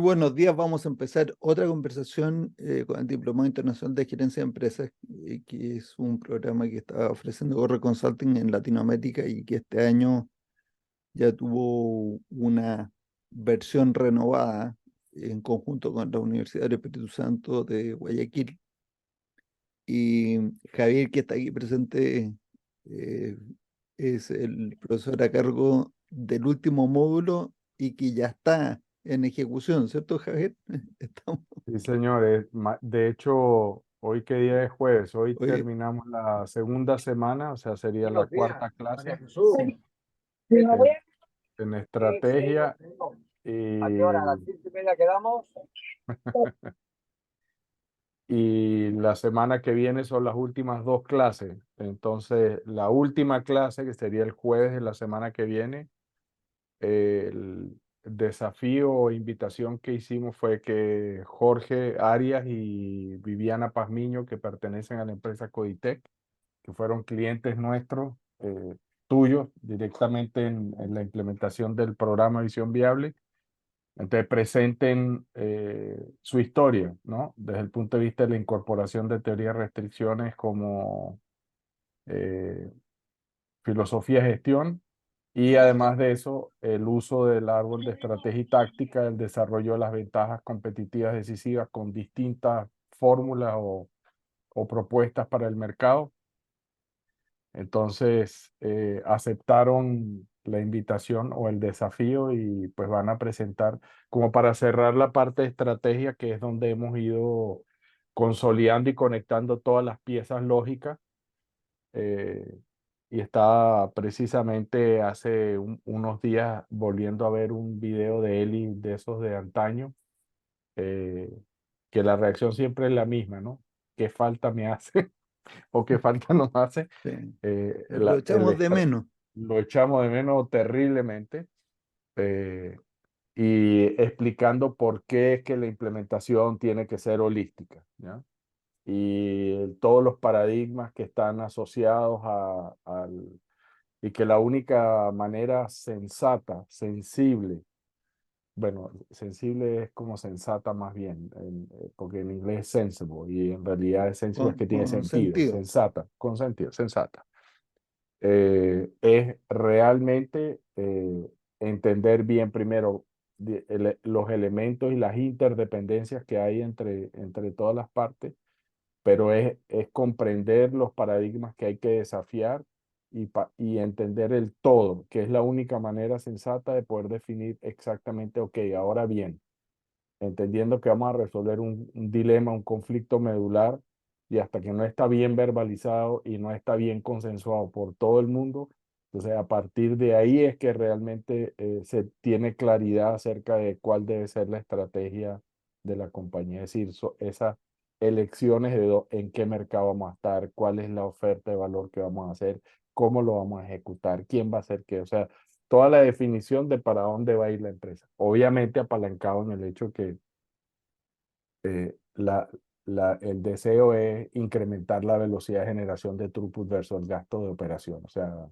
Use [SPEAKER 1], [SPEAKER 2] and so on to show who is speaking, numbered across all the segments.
[SPEAKER 1] buenos días. Vamos a empezar otra conversación con el Diplomado Internacional de Gerencia de Empresas, que es un programa que está ofreciendo Corre Consulting en Latinoamérica y que este año ya tuvo una versión renovada en conjunto con la Universidad del Espíritu Santo de Guayaquil. Y Javier, que está aquí presente, eh, es el profesor a cargo del último módulo y que ya está en ejecución, ¿cierto, Javier? Estamos,
[SPEAKER 2] Sí, señores. De hecho, hoy qué día es jueves, hoy
[SPEAKER 1] oye,
[SPEAKER 2] terminamos la segunda semana, o sea, sería la
[SPEAKER 3] Buenos días,
[SPEAKER 2] cuarta
[SPEAKER 3] María
[SPEAKER 2] clase
[SPEAKER 3] Jesús.
[SPEAKER 2] en, en estrategia
[SPEAKER 3] ¿A qué hora? ¿A las
[SPEAKER 2] y,
[SPEAKER 3] 5:30 quedamos?
[SPEAKER 2] y la semana que viene son las últimas dos clases. Entonces, la última clase, que sería el jueves de la semana que viene, el desafío o invitación que hicimos fue que Jorge Arias y Viviana Pazmiño, que pertenecen a la empresa Coditec, que fueron clientes nuestros, tuyos, directamente en la implementación del programa Visión Viable. Entonces presenten su historia, ¿no? Desde el punto de vista de la incorporación de teorías de restricciones como eh, filosofía de gestión y además de eso, el uso del árbol de estrategia y táctica, el desarrollo de las ventajas competitivas decisivas con distintas fórmulas o propuestas para el mercado. Entonces, aceptaron la invitación o el desafío y pues van a presentar como para cerrar la parte de estrategia, que es donde hemos ido consolidando y conectando todas las piezas lógicas. eh, y estaba precisamente hace unos días volviendo a ver un video de Eli de esos de antaño, eh, que la reacción siempre es la misma, ¿no? ¿Qué falta me hace o qué falta nos hace?
[SPEAKER 1] sí, lo
[SPEAKER 2] El
[SPEAKER 1] echamos de menos.
[SPEAKER 2] lo echamos de menos terriblemente, y explicando por qué es que la implementación tiene que ser holística, ¿ya? Y todos los paradigmas que están asociados y que la única manera sensata, sensible, bueno, sensible es como sensata más bien, porque en inglés es sensible y en realidad es sensible es que tiene
[SPEAKER 1] Con
[SPEAKER 2] sentido,
[SPEAKER 1] sentido.
[SPEAKER 2] sensata, con sentido, sensata. Es realmente entender bien primero los elementos y las interdependencias que hay entre todas las partes, pero es comprender los paradigmas que hay que desafiar y entender el todo, que es la única manera sensata de poder definir exactamente, ok, ahora bien, entendiendo que vamos a resolver un dilema, un conflicto medular, y hasta que no está bien verbalizado y no está bien consensuado por todo el mundo, entonces a partir de ahí es que realmente se tiene claridad acerca de cuál debe ser la estrategia de la compañía, es decir, esas elecciones de en qué mercado vamos a estar, cuál es la oferta de valor que vamos a hacer, cómo lo vamos a ejecutar, quién va a hacer qué, o sea, toda la definición de para dónde va a ir la empresa. Obviamente apalancado en el hecho que eh, la, el deseo es incrementar la velocidad de generación de throughput versus el gasto de operación. O sea,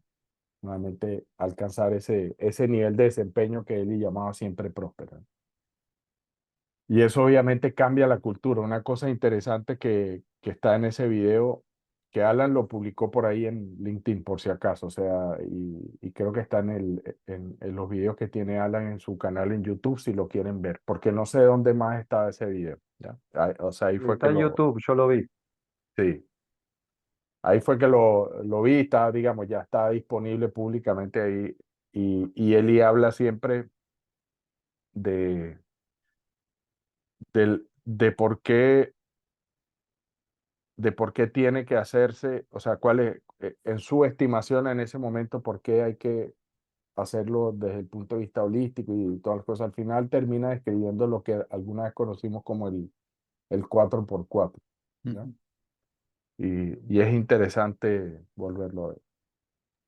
[SPEAKER 2] nuevamente alcanzar ese nivel de desempeño que él llamaba siempre próspero. Y eso obviamente cambia la cultura. Una cosa interesante que está en ese video, que Alan lo publicó por ahí en LinkedIn por si acaso, o sea, y creo que está en los videos que tiene Alan en su canal en YouTube si lo quieren ver, porque no sé dónde más está ese video, ¿ya? O sea, ahí fue
[SPEAKER 4] Está
[SPEAKER 2] que
[SPEAKER 4] en YouTube, yo lo vi.
[SPEAKER 2] sí, ahí fue que lo vi, está, digamos, ya está disponible públicamente ahí, y Eli habla siempre de, de por qué tiene que hacerse, o sea, cuál es, en su estimación en ese momento, por qué hay que hacerlo desde el punto de vista holístico y todas las cosas. Al final termina describiendo lo que alguna vez conocimos como el 4x4, ¿no? Y es interesante volverlo a ver.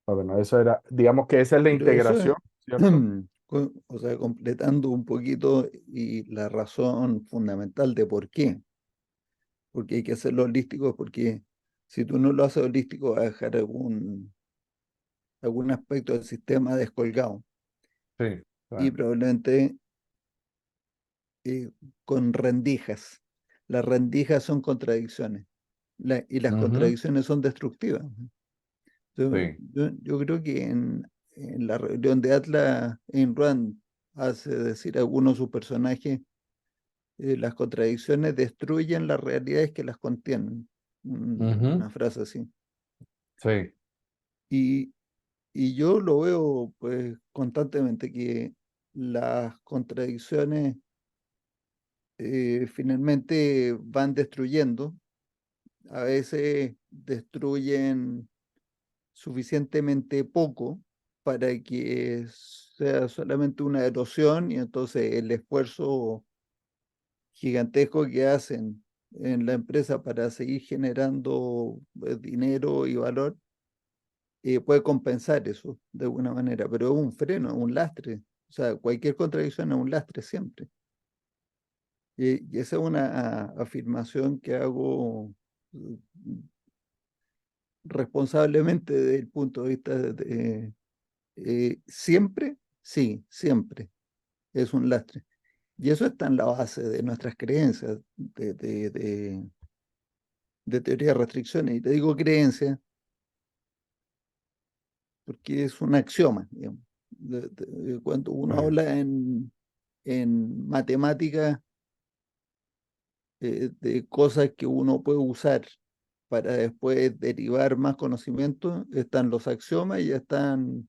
[SPEAKER 2] Pero bueno, eso era, digamos que esa es la
[SPEAKER 1] Pero eso
[SPEAKER 2] integración,
[SPEAKER 1] es,
[SPEAKER 2] ¿cierto?
[SPEAKER 1] o sea, completando un poquito y la razón fundamental de por qué. Porque hay que hacerlo holístico, porque si tú no lo haces holístico vas a dejar algún aspecto del sistema descolgado
[SPEAKER 2] Sí,
[SPEAKER 1] y
[SPEAKER 2] claro.
[SPEAKER 1] probablemente con rendijas. Las rendijas son contradicciones y las
[SPEAKER 2] Ujú,
[SPEAKER 1] contradicciones son destructivas.
[SPEAKER 2] sí,
[SPEAKER 1] Yo creo que en la rebelión de Atlas, Ayn Rand hace decir a algunos de sus personajes, las contradicciones destruyen las realidades que las contienen.
[SPEAKER 2] ujú,
[SPEAKER 1] Una frase así.
[SPEAKER 2] sí,
[SPEAKER 1] Y, y yo lo veo pues constantemente que las contradicciones finalmente van destruyendo. A veces destruyen suficientemente poco para que sea solamente una erosión y entonces el esfuerzo gigantesco que hacen en la empresa para seguir generando dinero y valor puede compensar eso de alguna manera, pero es un freno, es un lastre. O sea, cualquier contradicción es un lastre siempre. Y esa es una afirmación que hago eh, responsablemente desde el punto de vista de, siempre, sí, siempre es un lastre. Y eso está en la base de nuestras creencias, de teoría de restricciones. Y te digo creencia porque es un axioma, digamos. Cuando uno
[SPEAKER 2] sí,
[SPEAKER 1] habla en matemática de cosas que uno puede usar para después derivar más conocimiento, están los axiomas y están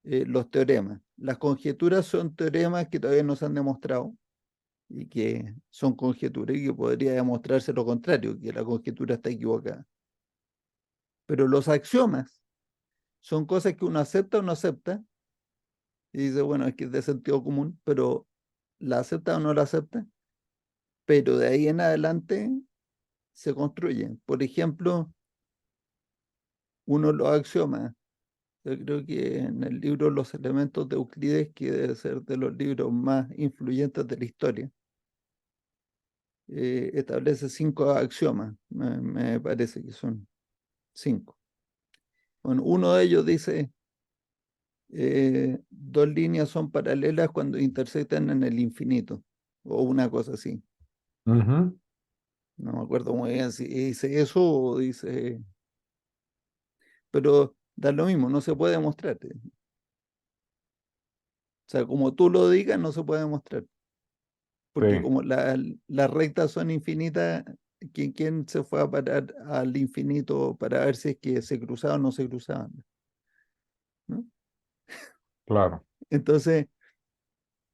[SPEAKER 1] los teoremas. Las conjeturas son teoremas que todavía no se han demostrado y que son conjeturas y que podría demostrarse lo contrario, que la conjetura está equivocada. Pero los axiomas son cosas que uno acepta o no acepta y dice, bueno, es que es de sentido común, pero la acepta o no la acepta, pero de ahí en adelante se construyen. Por ejemplo, uno de los axiomas, yo creo que en el libro Los elementos de Euclides, que debe ser de los libros más influyentes de la historia, establece 5 axiomas, me parece que son 5. Bueno, uno de ellos dice, 2 líneas son paralelas cuando intersectan en el infinito, o una cosa así.
[SPEAKER 2] ujú,
[SPEAKER 1] No me acuerdo muy bien si dice eso o dice, pero da lo mismo, no se puede demostrar. O sea, como tú lo digas, no se puede demostrar. Porque
[SPEAKER 2] sí,
[SPEAKER 1] como las rectas son infinitas, ¿quién se fue a parar al infinito para ver si es que se cruzaban o no se cruzaban? ¿No?
[SPEAKER 2] claro.
[SPEAKER 1] Entonces,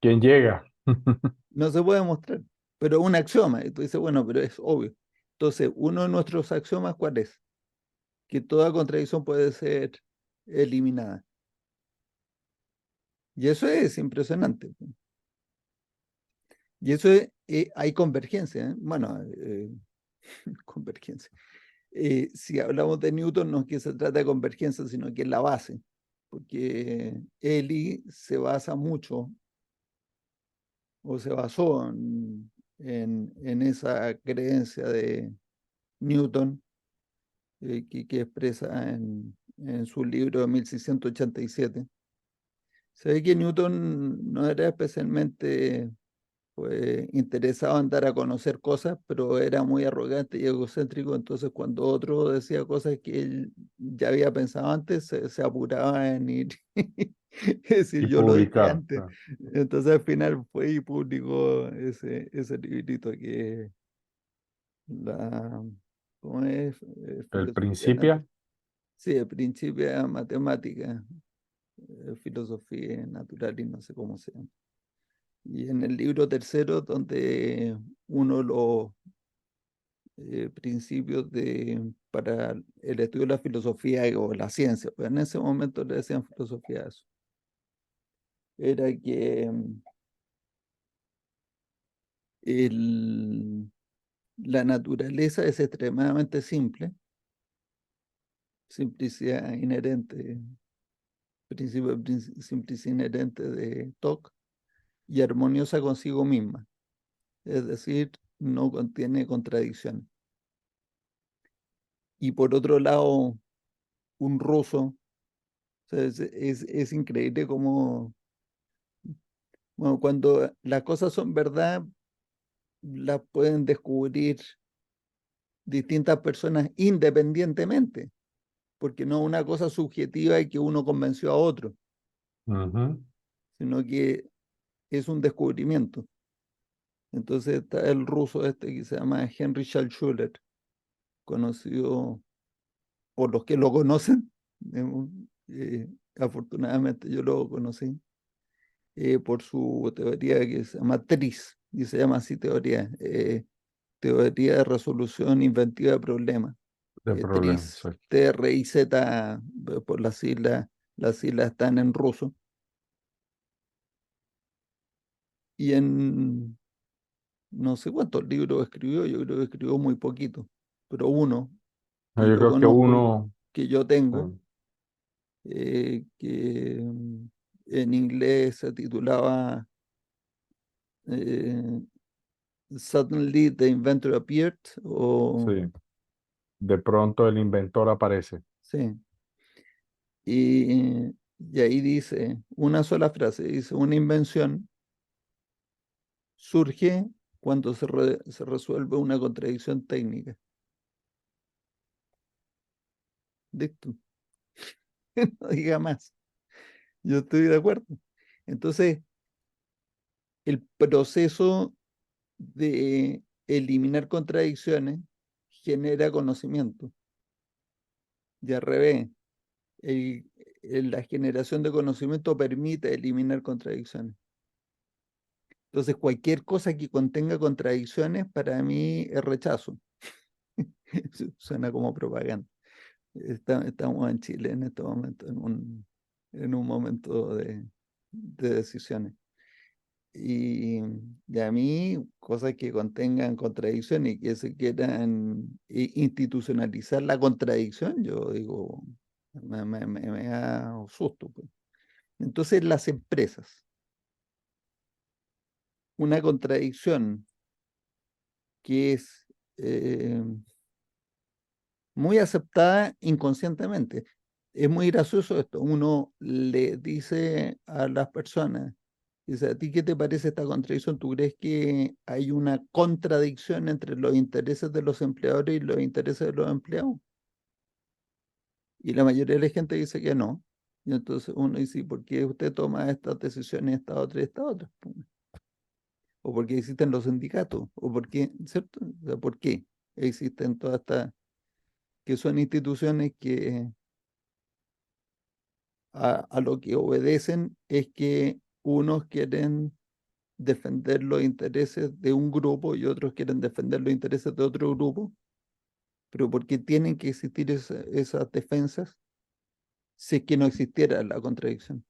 [SPEAKER 2] ¿Quién llega?
[SPEAKER 1] no se puede demostrar. Pero es un axioma. Y tú dices, bueno, pero es obvio. Entonces, uno de nuestros axiomas, ¿cuál es? Que toda contradicción puede ser eliminada. Y eso es impresionante. Y eso es, hay convergencia. Bueno, convergencia. Si hablamos de Newton, no es que se trata de convergencia, sino que es la base, porque Eli se basa mucho, o se basó en esa creencia de Newton, que expresa en su libro de 1687. Se ve que Newton no era especialmente pues interesado en dar a conocer cosas, pero era muy arrogante y egocéntrico, entonces cuando otro decía cosas que él ya había pensado antes, se apuraba en ir y decir,
[SPEAKER 2] Y
[SPEAKER 1] yo lo dije
[SPEAKER 2] publicar.
[SPEAKER 1] antes. Entonces al final fue y publicó ese librito que la, ¿cómo es?
[SPEAKER 2] El
[SPEAKER 1] Filosofía
[SPEAKER 2] principio.
[SPEAKER 1] natural. Sí, el principio de matemática, filosofía natural y no sé cómo se llama. Y en el libro tercero, donde uno de los principios para el estudio de la filosofía o la ciencia, pues en ese momento le decían filosofía a eso, era que el- la naturaleza es extremadamente simple, simplicidad inherente, principio de simplicidad inherente de Locke, y armoniosa consigo misma, es decir, no contiene contradicciones. Y por otro lado, un ruso. O sea, es increíble cómo Bueno, cuando las cosas son verdad, las pueden descubrir distintas personas independientemente, porque no es una cosa subjetiva y que uno convenció a otro,
[SPEAKER 2] Ujú.
[SPEAKER 1] sino que es un descubrimiento. Entonces está el ruso este que se llama Henry Schalschuler, conocido por los que lo conocen. digamos, afortunadamente yo lo conocí por su teoría que se llama TRIZ, y se llama así teoría de resolución inventiva de problemas.
[SPEAKER 2] De problemas,
[SPEAKER 1] TRIZ,
[SPEAKER 2] sí.
[SPEAKER 1] TRIZ, por las siglas están en ruso. Y en no sé cuántos libros escribió, yo creo que escribió muy poquito, pero uno que
[SPEAKER 2] Yo
[SPEAKER 1] yo
[SPEAKER 2] creo que
[SPEAKER 1] conozco,
[SPEAKER 2] uno,
[SPEAKER 1] que yo tengo,
[SPEAKER 2] sí,
[SPEAKER 1] que en inglés se titulaba eh, Suddenly the Inventor Appeared, o
[SPEAKER 2] sí, de pronto el inventor aparece.
[SPEAKER 1] sí, y ahí dice una sola frase, dice, una invención surge cuando se resuelve una contradicción técnica. Listo, no diga más, yo estoy de acuerdo. Entonces, el proceso de eliminar contradicciones genera conocimiento. Y al revés, la generación de conocimiento permite eliminar contradicciones. Entonces, cualquier cosa que contenga contradicciones, para mí es rechazo. Suena como propaganda. Estamos en Chile en este momento, en un momento de decisiones. Y a mí, cosas que contengan contradicciones y que se quieran institucionalizar la contradicción, yo digo, me da susto, pues. Entonces, las empresas, una contradicción que es eh, muy aceptada inconscientemente. Es muy gracioso esto. Uno le dice a las personas, dice, ¿a ti qué te parece esta contradicción? ¿Tú crees que hay una contradicción entre los intereses de los empleadores y los intereses de los empleados? Y la mayoría de la gente dice que no. Y entonces uno dice, ¿por qué usted toma estas decisiones, esta otra y esta otra? ¿O por qué existen los sindicatos? ¿O por qué, cierto? O sea, ¿por qué existen todas estas, que son instituciones que a lo que obedecen es que unos quieren defender los intereses de un grupo y otros quieren defender los intereses de otro grupo, pero porque tienen que existir esas defensas si es que no existiera la contradicción.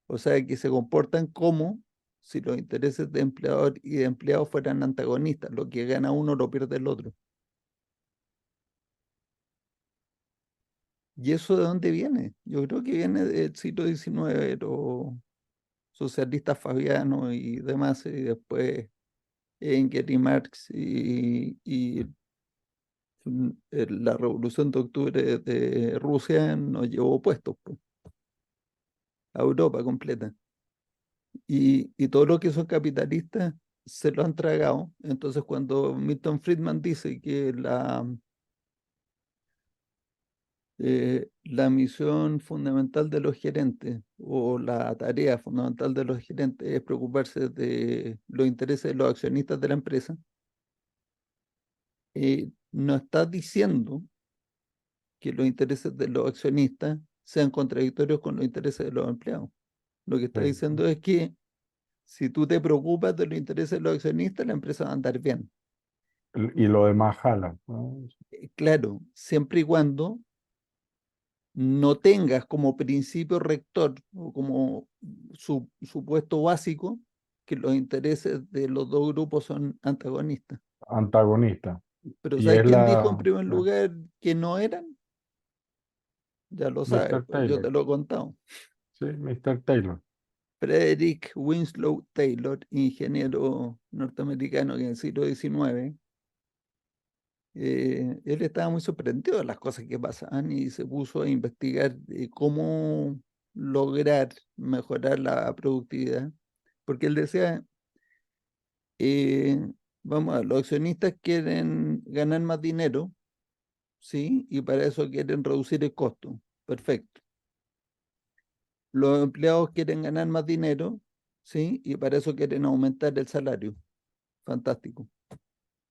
[SPEAKER 1] O sea, que se comportan como si los intereses de empleador y de empleado fueran antagonistas, lo que gana uno lo pierde el otro. ¿Y eso de dónde viene? Yo creo que viene del siglo XIX, los socialistas fabianos y demás, y después en Gary Marx y la Revolución de Octubre de Rusia nos llevó puestos pues, a Europa completa. Y todo lo que son capitalistas se lo han tragado. Entonces, cuando Milton Friedman dice que la misión fundamental de los gerentes o la tarea fundamental de los gerentes es preocuparse de los intereses de los accionistas de la empresa, no está diciendo que los intereses de los accionistas sean contradictorios con los intereses de los empleados. Lo que está
[SPEAKER 2] Sí.
[SPEAKER 1] diciendo es que si tú te preocupas de los intereses de los accionistas, la empresa va a andar bien.
[SPEAKER 2] Y lo demás jala, ¿no?
[SPEAKER 1] Claro, siempre y cuando no tengas como principio rector o como supuesto básico que los intereses de los dos grupos son antagonistas.
[SPEAKER 2] Antagonista.
[SPEAKER 1] Pero
[SPEAKER 2] Y
[SPEAKER 1] ¿sabes
[SPEAKER 2] es
[SPEAKER 1] quién dijo en
[SPEAKER 2] la
[SPEAKER 1] primer lugar que no eran? Ya lo sabes,
[SPEAKER 2] Mr.
[SPEAKER 1] pues yo te
[SPEAKER 2] Taylor.
[SPEAKER 1] lo he contado.
[SPEAKER 2] Sí, Mr. Taylor.
[SPEAKER 1] Frederick Winslow Taylor, ingeniero norteamericano que en el siglo XIX, él estaba muy sorprendido de las cosas que pasaban y se puso a investigar cómo lograr mejorar la productividad porque él decía, vamos a ver, los accionistas quieren ganar más dinero, ¿sí? Y para eso quieren reducir el costo. Perfecto. Los empleados quieren ganar más dinero, ¿sí? Y para eso quieren aumentar el salario. Fantástico.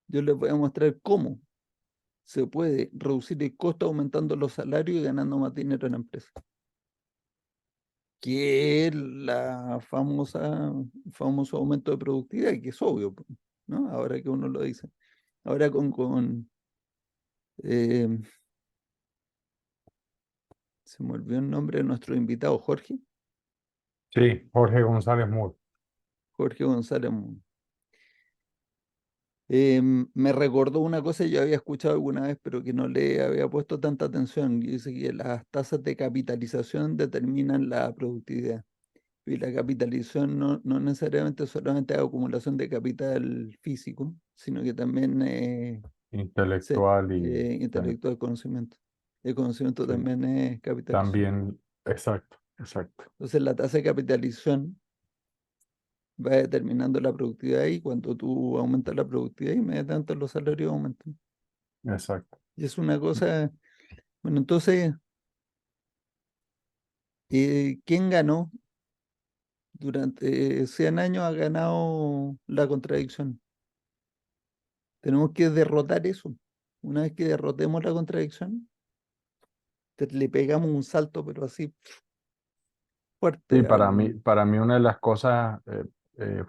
[SPEAKER 1] Yo les voy a mostrar cómo se puede reducir el costo aumentando los salarios y ganando más dinero en la empresa. Que es la famoso aumento de productividad, que es obvio, ¿no? Ahora que uno lo dice. Ahora eh, se me olvidó el nombre de nuestro invitado, Jorge.
[SPEAKER 2] Sí, Jorge González Moore.
[SPEAKER 1] Jorge González. Me recordó una cosa que yo había escuchado alguna vez, pero que no le había puesto tanta atención. Y dice que las tasas de capitalización determinan la productividad. Y la capitalización no necesariamente solamente es acumulación de capital físico, sino que también
[SPEAKER 2] Intelectual y
[SPEAKER 1] intelectual de conocimiento. El conocimiento
[SPEAKER 2] sí,
[SPEAKER 1] también es capitalización.
[SPEAKER 2] también, exacto, exacto,
[SPEAKER 1] Entonces la tasa de capitalización va determinando la productividad y cuando tú aumentas la productividad, inmediatamente los salarios aumentan.
[SPEAKER 2] exacto.
[SPEAKER 1] Y es una cosa, bueno, entonces, ¿quién ganó? Durante 100 años ha ganado la contradicción. Tenemos que derrotar eso. Una vez que derrotemos la contradicción, le pegamos un salto, pero así
[SPEAKER 2] Sí,
[SPEAKER 1] fuerte
[SPEAKER 2] para mí una de las cosas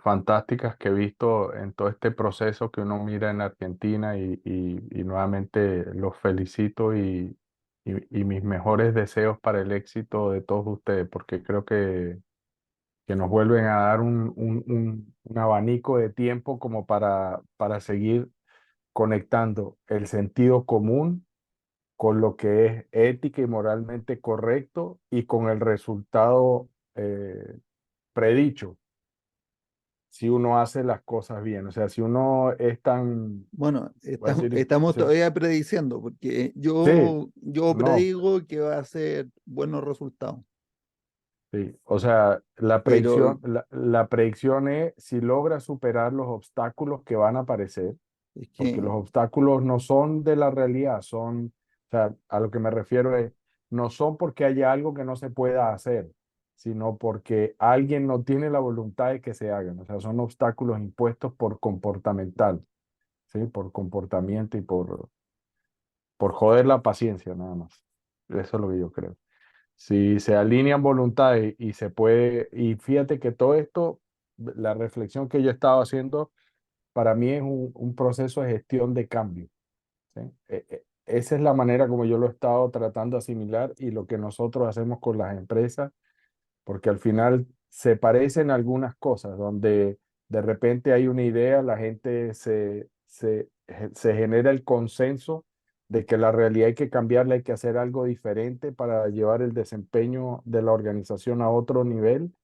[SPEAKER 2] fantásticas que he visto en todo este proceso que uno mira en Argentina y nuevamente los felicito y mis mejores deseos para el éxito de todos ustedes, porque creo que nos vuelven a dar un abanico de tiempo como para seguir conectando el sentido común con lo que es ética y moralmente correcto y con el resultado predicho si uno hace las cosas bien. O sea, si uno es tan,
[SPEAKER 1] Bueno,
[SPEAKER 2] voy a decir,
[SPEAKER 1] estamos
[SPEAKER 2] sí,
[SPEAKER 1] todavía prediciendo, porque
[SPEAKER 2] sí,
[SPEAKER 1] yo
[SPEAKER 2] no,
[SPEAKER 1] predigo que va a ser buenos resultados,
[SPEAKER 2] sí. O sea,
[SPEAKER 1] pero
[SPEAKER 2] la predicción es si logra superar los obstáculos que van a aparecer,
[SPEAKER 1] es
[SPEAKER 2] porque los
[SPEAKER 1] que,
[SPEAKER 2] obstáculos no son de la realidad, son, o sea, a lo que me refiero es, no son porque haya algo que no se pueda hacer, sino porque alguien no tiene la voluntad de que se hagan. O sea, son obstáculos impuestos por comportamental, ¿sí? Por comportamiento y por joder la paciencia, nada más. Eso es lo que yo creo. Si se alinean voluntades y se puede, y fíjate que todo esto, la reflexión que yo estaba haciendo, para mí es un proceso de gestión de cambio. ¿Sí? Esa es la manera como yo lo he estado tratando de asimilar y lo que nosotros hacemos con las empresas, porque al final se parecen algunas cosas, donde de repente hay una idea, la gente se genera el consenso de que la realidad hay que cambiarla, hay que hacer algo diferente para llevar el desempeño de la organización a otro nivel,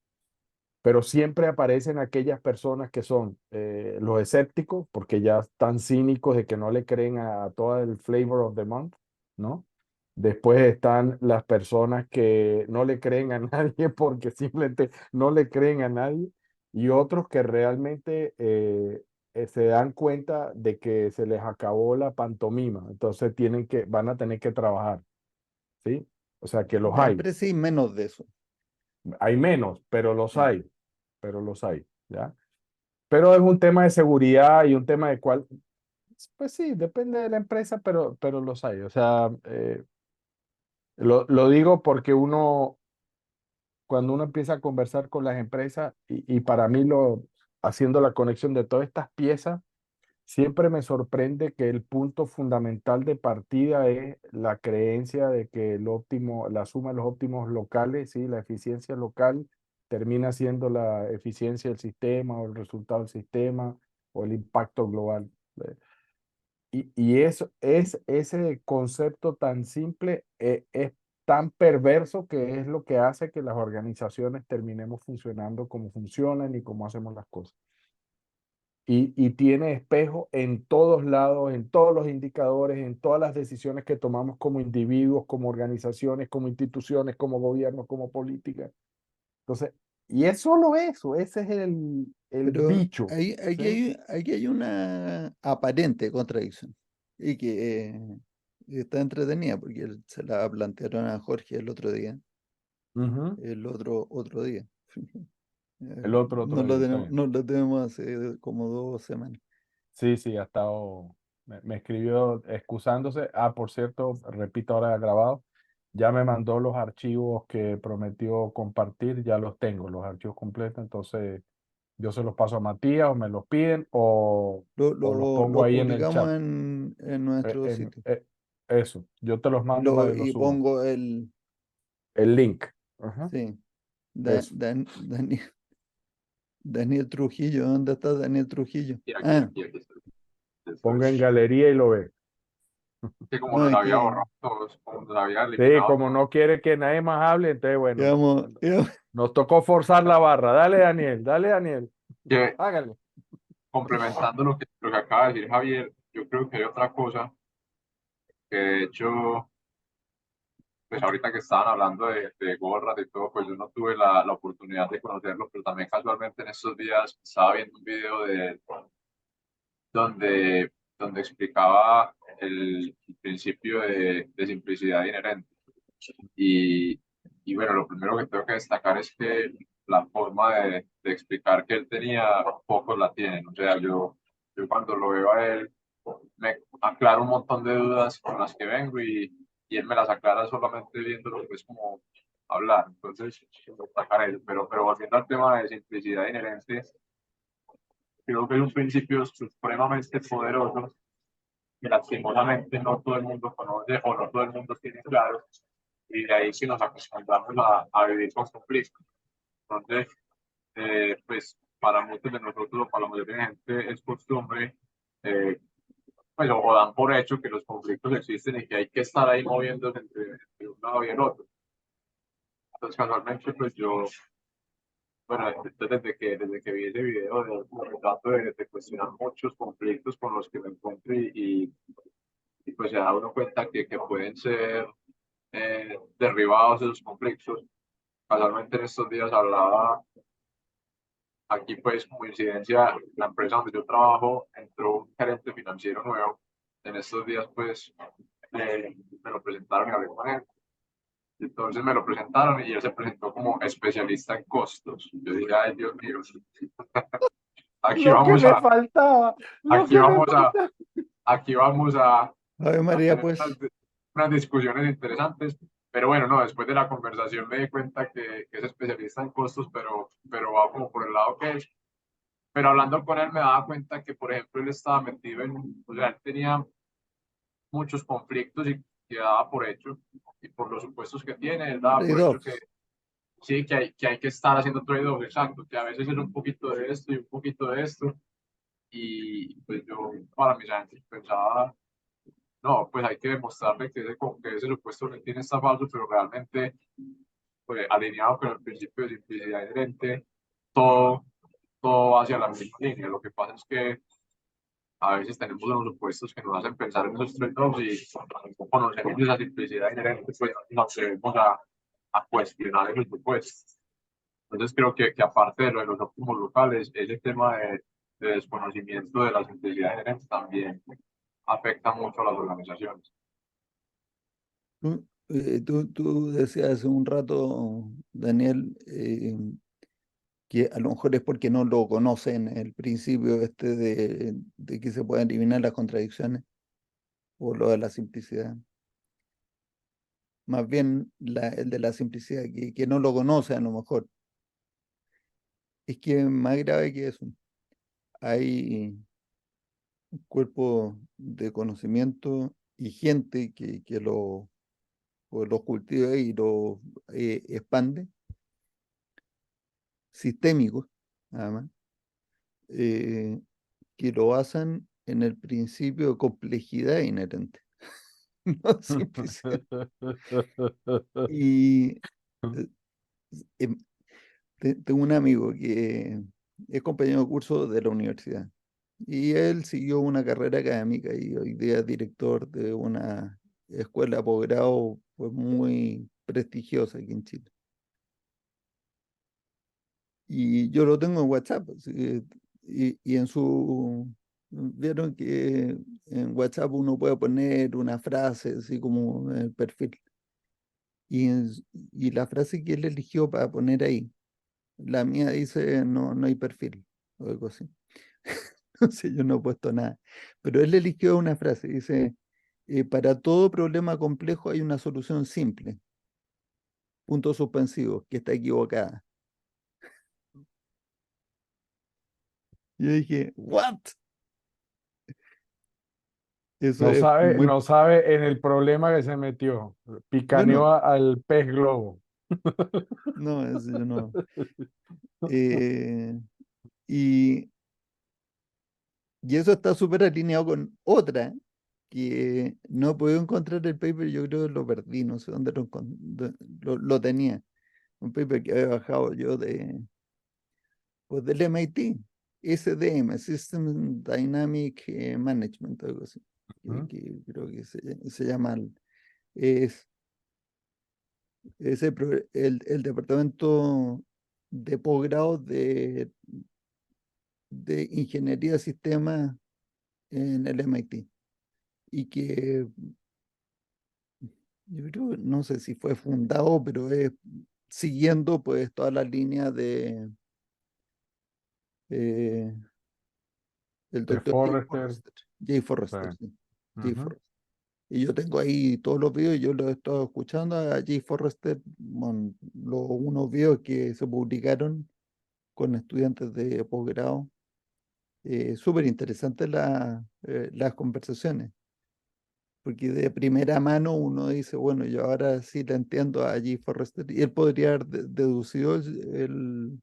[SPEAKER 2] pero siempre aparecen aquellas personas que son los escépticos, porque ya están cínicos de que no le creen a todo el flavor of the month, ¿no? Después están las personas que no le creen a nadie porque simplemente no le creen a nadie, y otros que realmente se dan cuenta de que se les acabó la pantomima, entonces van a tener que trabajar, ¿sí? O sea que los
[SPEAKER 1] la empresa y menos de eso.
[SPEAKER 2] hay menos,
[SPEAKER 1] Sí.
[SPEAKER 2] pero los hay, ¿ya? Pero es un tema de seguridad y un tema de cuál, pues sí, depende de la empresa, pero los hay. O sea, lo digo porque cuando uno empieza a conversar con las empresas y para mí haciendo la conexión de todas estas piezas, siempre me sorprende que el punto fundamental de partida es la creencia de que la suma de los óptimos locales, ¿sí? La eficiencia local termina siendo la eficiencia del sistema o el resultado del sistema o el impacto global. Y eso es ese concepto tan simple, es tan perverso que es lo que hace que las organizaciones terminemos funcionando como funcionan y como hacemos las cosas. Y tiene espejo en todos lados, en todos los indicadores, en todas las decisiones que tomamos como individuos, como organizaciones, como instituciones, como gobiernos, como política. Entonces, Y es solo eso, ese es el
[SPEAKER 1] Pero
[SPEAKER 2] bicho, ¿sí?
[SPEAKER 1] aquí hay una aparente contradicción y que está entretenida porque se la plantearon a Jorge el otro día,
[SPEAKER 2] Ujú.
[SPEAKER 1] el otro día.
[SPEAKER 2] El otro día, está bien.
[SPEAKER 1] No lo tenemos hace como 2 semanas.
[SPEAKER 2] Sí, sí, ha estado, me escribió excusándose. Ah, por cierto, repito ahora grabado, ya me mandó los archivos que prometió compartir, ya los tengo, los archivos completos, entonces yo se los paso a Matías o me los piden o los pongo
[SPEAKER 1] Lo
[SPEAKER 2] ahí en el
[SPEAKER 1] publicamos
[SPEAKER 2] chat.
[SPEAKER 1] en nuestro sitio.
[SPEAKER 2] Eso, yo te los mando para que los
[SPEAKER 1] Y
[SPEAKER 2] subas.
[SPEAKER 1] pongo
[SPEAKER 2] El link. Ajá,
[SPEAKER 1] sí,
[SPEAKER 2] eso.
[SPEAKER 1] Daniel Trujillo. ¿Dónde está Daniel Trujillo?
[SPEAKER 4] Y
[SPEAKER 1] Ah,
[SPEAKER 4] aquí está.
[SPEAKER 2] Ponga en
[SPEAKER 4] Después,
[SPEAKER 2] galería y lo ve.
[SPEAKER 4] que como
[SPEAKER 1] no,
[SPEAKER 4] nos
[SPEAKER 1] es
[SPEAKER 4] había
[SPEAKER 1] que
[SPEAKER 4] borrado todos, como nos había
[SPEAKER 2] Sí,
[SPEAKER 4] eliminado
[SPEAKER 2] como
[SPEAKER 4] todos,
[SPEAKER 2] no quiere que nadie más hable, entonces bueno,
[SPEAKER 1] íbamos,
[SPEAKER 2] nos tocó forzar la barra. Dale, Daniel,
[SPEAKER 4] que
[SPEAKER 2] hágale.
[SPEAKER 4] complementando lo que acaba de decir Javier, yo creo que hay otra cosa que de hecho, pues ahorita que estaban hablando de gorras y todo, pues yo no tuve la oportunidad de conocerlo, pero también casualmente en estos días estaba viendo un video de él donde, donde explicaba el principio de simplicidad inherente. Y, y bueno, lo primero que tengo que destacar es que la forma de explicar que él tenía, pocos la tienen. O sea, yo cuando lo veo a él, me aclaro un montón de dudas con las que vengo y él me las aclara solamente viéndolo, pues como hablar. Entonces, destacar eso. Pero volviendo al tema de simplicidad inherente, creo que es un principio supremamente poderoso que lastimosamente no todo el mundo conoce o no todo el mundo tiene claro, y de ahí que nos acostumbramos a vivir con conflictos. Entonces, pues para muchos de nosotros, para la mayoría de la gente, es costumbre, eh, pues o dan por hecho que los conflictos existen y que hay que estar ahí moviéndose entre un lado y el otro. Entonces, casualmente, pues yo, bueno, desde que vi ese video, trato de cuestionar muchos conflictos con los que me encuentro y pues se da uno cuenta que pueden ser derribados esos conflictos. Casualmente en estos días hablaba, aquí pues como incidencia, la empresa donde yo trabajo entró un gerente financiero nuevo. En estos días pues me lo presentaron y hablé con él. Entonces me lo presentaron y él se presentó como especialista en costos. Yo dije, ay Dios mío, aquí
[SPEAKER 2] Lo que
[SPEAKER 4] vamos
[SPEAKER 2] me
[SPEAKER 4] a,
[SPEAKER 2] faltaba, lo
[SPEAKER 4] aquí
[SPEAKER 2] que me
[SPEAKER 4] vamos a,
[SPEAKER 2] faltaba.
[SPEAKER 4] aquí vamos
[SPEAKER 1] Ave
[SPEAKER 4] a
[SPEAKER 1] María,
[SPEAKER 4] tener
[SPEAKER 1] pues.
[SPEAKER 4] unas discusiones interesantes. Pero bueno, no, después de la conversación me di cuenta que es especialista en costos, pero va como por el lado que es. Pero hablando con él me daba cuenta que, por ejemplo, él estaba metido o sea, él tenía muchos conflictos y daba por hecho, y por los supuestos que tiene, él daba por hecho que
[SPEAKER 1] Trade-offs.
[SPEAKER 4] sí, que hay que estar haciendo trade-offs, exacto, que a veces es un poquito de esto y un poquito de esto. Y pues yo, para mis años, pensaba, no, pues hay que demostrarle que ese supuesto que tiene está falso, pero realmente, pues, alineado con el principio de simplicidad inherente, todo, todo va hacia la misma línea. Lo que pasa es que a veces tenemos unos supuestos que nos hacen pensar en esos trade-offs y cuando conocemos esa simplicidad inherente, pues nos debemos a cuestionar esos supuestos. Entonces creo que aparte de lo de los óptimos locales, ese tema de desconocimiento de la simplicidad inherente también afecta mucho a las organizaciones.
[SPEAKER 1] Tú decías hace un rato, Daniel, que a lo mejor es porque no lo conocen el principio este de que se pueden eliminar las contradicciones o lo de la simplicidad. Más bien el de la simplicidad, que no lo conoce a lo mejor. Es que es más grave que eso. Hay un cuerpo de conocimiento y gente que lo cultiva y lo expande, sistémicos, además, eh, que lo basan en el principio de complejidad inherente, no simplicidad. Y eh, em, tengo un amigo que es compañero de curso de la universidad y él siguió una carrera académica y hoy día es director de una escuela de posgrado pues, muy prestigiosa aquí en Chile. Y yo lo tengo en WhatsApp. Así que, y en su... Vieron que en WhatsApp uno puede poner una frase, así como en el perfil. Y la frase que él eligió para poner ahí, la mía dice no hay perfil, o algo así. No sé, yo no he puesto nada. Pero él eligió una frase, dice, para todo problema complejo hay una solución simple, puntos suspensivos, que está equivocada. Yo dije, ¿what? Eso es muy...
[SPEAKER 2] No sabe en el problema que se metió. Picaneó
[SPEAKER 1] Bueno,
[SPEAKER 2] al pez globo.
[SPEAKER 1] no, eso yo no. Eh, y, y eso está súper alineado con otra que no he podido encontrar el paper, yo creo que lo perdí, no sé dónde lo tenía. Un paper que había bajado yo pues del MIT, SDM, System Dynamic Management, algo así,
[SPEAKER 2] Ujú.
[SPEAKER 1] que creo que se llama, es, el departamento de posgrado de Ingeniería de Sistemas en el MIT. Y que yo creo, no sé si fue fundado, pero es siguiendo pues toda la línea de eh, el
[SPEAKER 2] De
[SPEAKER 1] doctor Jay
[SPEAKER 2] Forrester.
[SPEAKER 1] Forrester. Jay
[SPEAKER 2] Sí.
[SPEAKER 1] Forrester, sí. Jay
[SPEAKER 2] Ujú.
[SPEAKER 1] Forrester. Y yo tengo ahí todos los videos, yo los he estado escuchando a Jay Forrester, bueno, unos videos que se publicaron con estudiantes de posgrado. Súper interesantes las conversaciones, porque de primera mano uno dice, bueno, yo ahora sí le entiendo a Jay Forrester, y él podría haber deducido el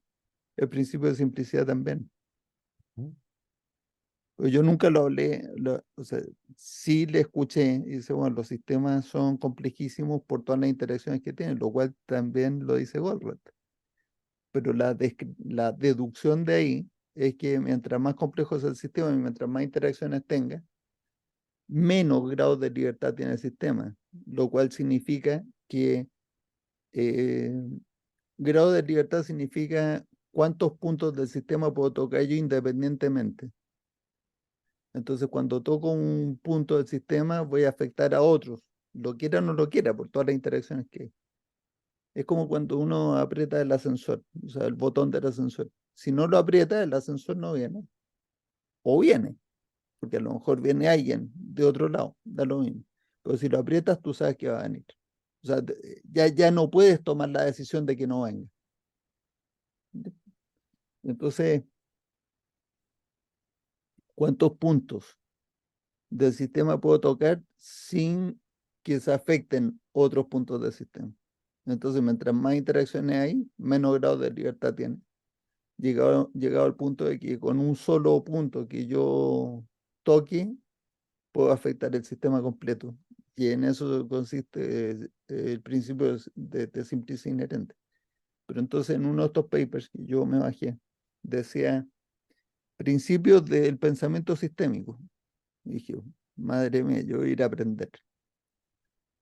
[SPEAKER 1] principio de simplicidad también.
[SPEAKER 2] Ujú.
[SPEAKER 1] Pues yo nunca lo hablé, o sea, sí le escuché y dice, bueno, los sistemas son complejísimos por todas las interacciones que tienen, lo cual también lo dice Goldwyn. Pero la deducción de ahí es que mientras más complejo es el sistema y mientras más interacciones tenga, menos grado de libertad tiene el sistema, lo cual significa que eh, grado de libertad significa cuántos puntos del sistema puedo tocar yo independientemente. Entonces, cuando toco un punto del sistema, voy a afectar a otros, lo quiera o no lo quiera, por todas las interacciones que hay. Es como cuando uno aprieta el ascensor, o sea, el botón del ascensor. Si no lo aprieta, el ascensor no viene. O viene, porque a lo mejor viene alguien de otro lado, da lo mismo. Pero si lo aprietas, tú sabes que va a venir. O sea, ya no puedes tomar la decisión de que no venga. Entonces, ¿cuántos puntos del sistema puedo tocar sin que se afecten otros puntos del sistema? Entonces, mientras más interacciones hay, menos grado de libertad tiene. Llegado al punto de que con un solo punto que yo toque, puedo afectar el sistema completo. Y en eso consiste el principio de simplicidad inherente. Pero entonces, en uno de estos papers que yo me bajé, decía principios del pensamiento sistémico. Y dije, madre mía, yo voy a ir a aprender.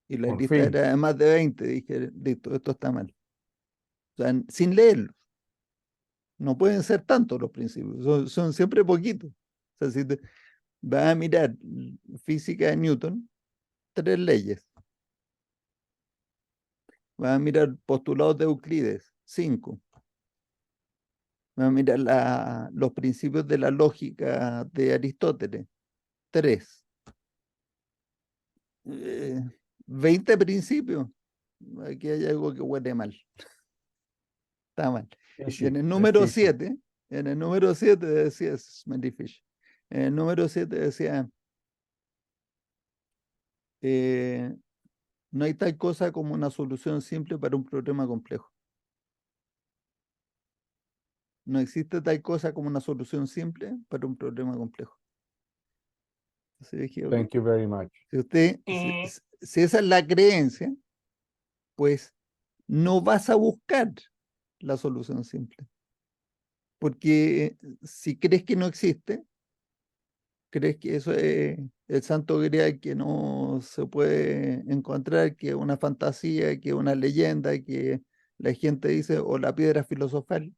[SPEAKER 1] Y la
[SPEAKER 2] Por
[SPEAKER 1] lista
[SPEAKER 2] fin.
[SPEAKER 1] era de más de 20. Dije, listo, esto está mal. O sea, sin leerlos. No pueden ser tantos los principios, son siempre poquitos. O sea, si te vas a mirar física de Newton, 3 leyes. Vas a mirar postulados de Euclides, 5. Vas a mirar los principios de la lógica de Aristóteles, 3. 20 principios. Aquí hay algo que huele mal. Está mal. Y
[SPEAKER 2] Fishy,
[SPEAKER 1] en el
[SPEAKER 2] es
[SPEAKER 1] número
[SPEAKER 2] fishy.
[SPEAKER 1] 7, decía, es Smelly Fish. En el número 7 decía, eh, no hay tal cosa como una solución simple para un problema complejo. No existe tal cosa como una solución simple para un problema complejo. Entonces dije, ok,
[SPEAKER 2] Thank you very much.
[SPEAKER 1] si esa es la creencia, pues no vas a buscar la solución simple. Porque si crees que no existe, crees que eso es el santo grial que no se puede encontrar, que es una fantasía, que es una leyenda, que la gente dice, o la piedra filosofal.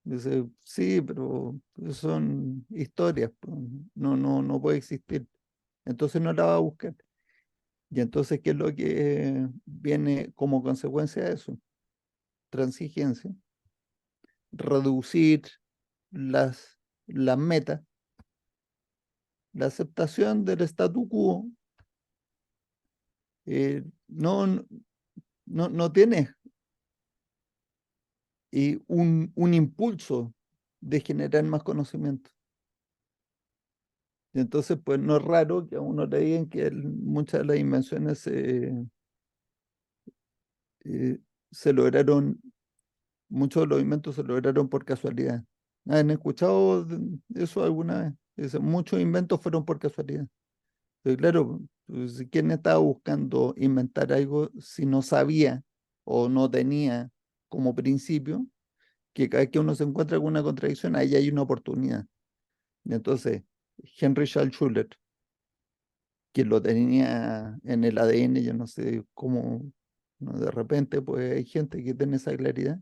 [SPEAKER 1] Dice, sí, pero son historias, pues, no puede existir. Entonces no la va a buscar. Y entonces, ¿qué es lo que viene como consecuencia de eso? Transigencia, reducir las metas, la aceptación del statu quo. No tiene un impulso de generar más conocimiento. Y entonces, pues no es raro que a uno le digan que muchas de las invenciones se lograron, muchos de los inventos se lograron por casualidad. ¿Han escuchado eso alguna vez? Dicen, muchos inventos fueron por casualidad. Pero claro, pues, ¿quién estaba buscando inventar algo si no sabía o no tenía como principio que cada vez que uno se encuentra con una contradicción, ahí hay una oportunidad? Y entonces, Henry Charles Schuller, que lo tenía en el ADN, yo no sé cómo, ¿no? De repente, pues hay gente que tiene esa claridad.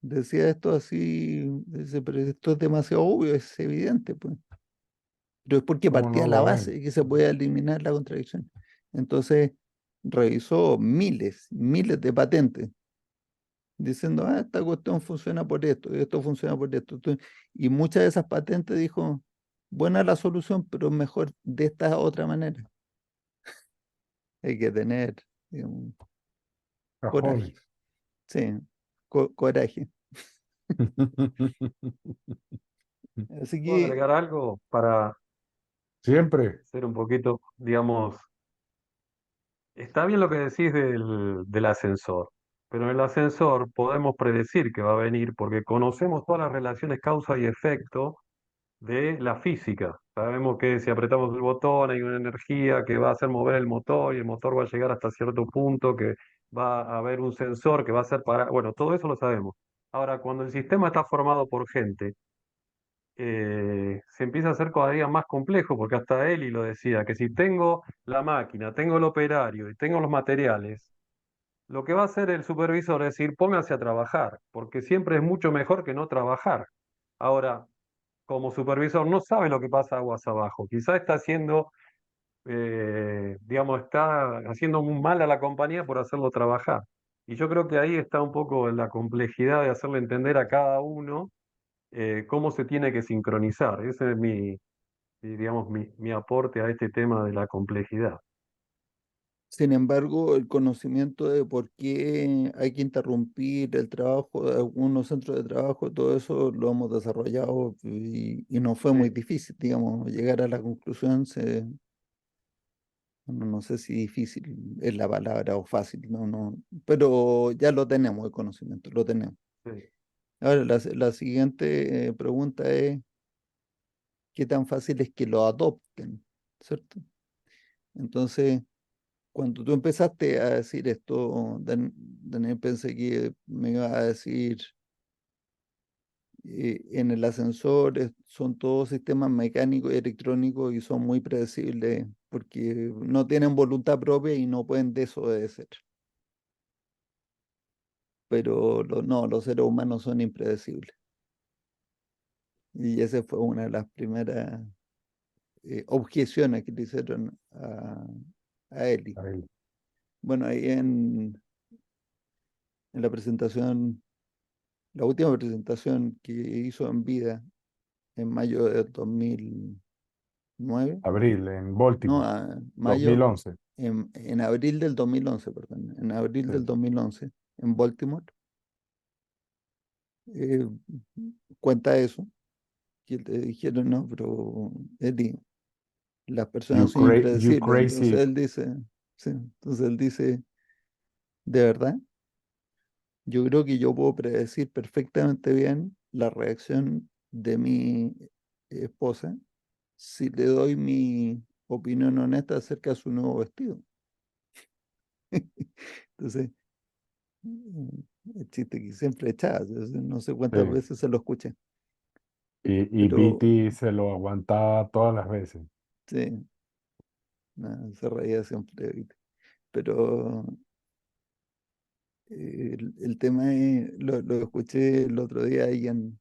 [SPEAKER 1] Decía esto así, dice, pero esto es demasiado obvio, es evidente, pues. Pero es porque
[SPEAKER 2] ¿Cómo
[SPEAKER 1] partía
[SPEAKER 2] no
[SPEAKER 1] la
[SPEAKER 2] lo
[SPEAKER 1] base
[SPEAKER 2] ven?
[SPEAKER 1] de que se puede eliminar la contradicción. Entonces, revisó miles de patentes, diciendo, esta cuestión funciona por esto, esto funciona por esto. Y muchas de esas patentes dijo, buena la solución, pero mejor de esta otra manera. Hay que tener, digamos, coraje.
[SPEAKER 2] Cajones.
[SPEAKER 1] Sí, coraje. Así
[SPEAKER 5] ¿Puedo
[SPEAKER 1] que,
[SPEAKER 5] agregar algo para
[SPEAKER 2] Siempre.
[SPEAKER 5] ser un poquito, digamos, está bien lo que decís del ascensor, pero en el ascensor podemos predecir que va a venir porque conocemos todas las relaciones causa y efecto de la física. Sabemos que si apretamos el botón hay una energía que va a hacer mover el motor y el motor va a llegar hasta cierto punto, que va a haber un sensor que va a hacer para... Bueno, todo eso lo sabemos. Ahora, cuando el sistema está formado por gente, se empieza a hacer cada día más complejo, porque hasta Eli lo decía, que si tengo la máquina, tengo el operario y tengo los materiales, lo que va a hacer el supervisor es decir, póngase a trabajar, porque siempre es mucho mejor que no trabajar. Ahora, como supervisor no sabe lo que pasa aguas abajo, quizá está haciendo, digamos, está haciendo un mal a la compañía por hacerlo trabajar. Y yo creo que ahí está un poco la complejidad de hacerle entender a cada uno cómo se tiene que sincronizar. Ese es digamos, mi aporte a este tema de la complejidad.
[SPEAKER 1] sin embargo, el conocimiento de por qué hay que interrumpir el trabajo de algunos centros de trabajo, todo eso lo hemos desarrollado y no fue muy
[SPEAKER 5] Sí,
[SPEAKER 1] difícil, digamos, llegar a la conclusión. No sé si difícil es la palabra o fácil, pero ya lo tenemos, el conocimiento, lo tenemos.
[SPEAKER 5] sí.
[SPEAKER 1] Ahora, la siguiente pregunta es, ¿qué tan fácil es que lo adopten? ¿Cierto? Entonces, cuando tú empezaste a decir esto, Daniel, pensé que me iba a decir, en el ascensor son todos sistemas mecánicos y electrónicos y son muy predecibles porque no tienen voluntad propia y no pueden desobedecer. Pero no, los seres humanos son impredecibles. Y esa fue una de las primeras objeciones que le hicieron a Eli.
[SPEAKER 2] Ahí.
[SPEAKER 1] Bueno, ahí en la presentación, la última presentación que hizo en vida en mayo de 2009,
[SPEAKER 2] Abril, en
[SPEAKER 1] no,
[SPEAKER 2] Baltimore,
[SPEAKER 1] mayo,
[SPEAKER 2] 2011.
[SPEAKER 1] en abril del 2011, perdón, en abril del
[SPEAKER 2] Sí.
[SPEAKER 1] 2011, en Baltimore, eh, cuenta eso, que le dijeron, no, pero Eli, las personas son
[SPEAKER 2] You
[SPEAKER 1] impredecibles. Entonces
[SPEAKER 2] crazy.
[SPEAKER 1] él dice, sí, entonces él dice, ¿de verdad? Yo creo que yo puedo predecir perfectamente bien la reacción de mi esposa si le doy mi opinión honesta acerca de su nuevo vestido. Entonces, el chiste que siempre echaba, no sé cuántas
[SPEAKER 2] Sí.
[SPEAKER 1] veces se lo escuché,
[SPEAKER 2] Y
[SPEAKER 1] pero
[SPEAKER 2] Beatty se lo aguantaba todas las veces.
[SPEAKER 1] sí, nada, se reía siempre, ¿viste? Pero El tema es, lo escuché el otro día, alguien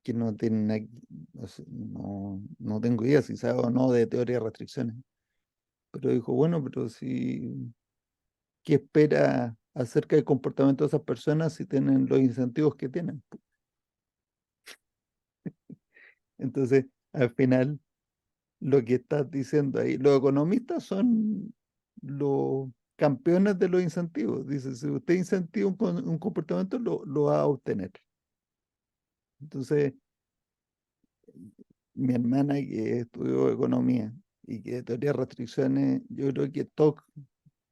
[SPEAKER 1] que no tiene, no, no tengo idea si sabe o no de teoría de restricciones, pero dijo, bueno, pero si, ¿qué espera acerca del comportamiento de esas personas si tienen los incentivos que tienen? Entonces, al final, lo que estás diciendo ahí, los economistas son los campeones de los incentivos. Dice, si usted incentiva un comportamiento, lo va a obtener. Entonces, mi hermana que estudió economía y que de teoría de restricciones, yo creo que TOC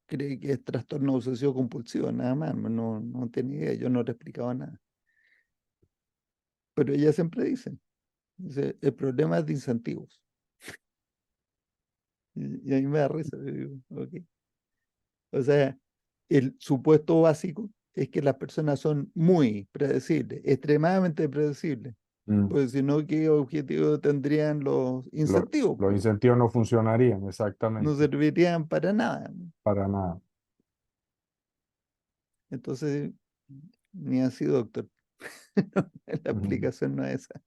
[SPEAKER 1] cree que es trastorno obsesivo compulsivo, nada más, no tenía idea, yo no le explicaba nada. Pero ella siempre dice, el problema es de incentivos. Y a mí me da risa, yo digo, ok. O sea, el supuesto básico es que las personas son muy predecibles, extremadamente predecibles,
[SPEAKER 2] Mm.
[SPEAKER 1] pues si no, ¿qué objetivo tendrían los incentivos?
[SPEAKER 2] Los
[SPEAKER 1] Pues,
[SPEAKER 2] incentivos no funcionarían,
[SPEAKER 1] no
[SPEAKER 2] exactamente,
[SPEAKER 1] servirían para nada.
[SPEAKER 2] para nada.
[SPEAKER 1] Entonces, ni así, doctor. La
[SPEAKER 2] Ujú.
[SPEAKER 1] explicación no es esa.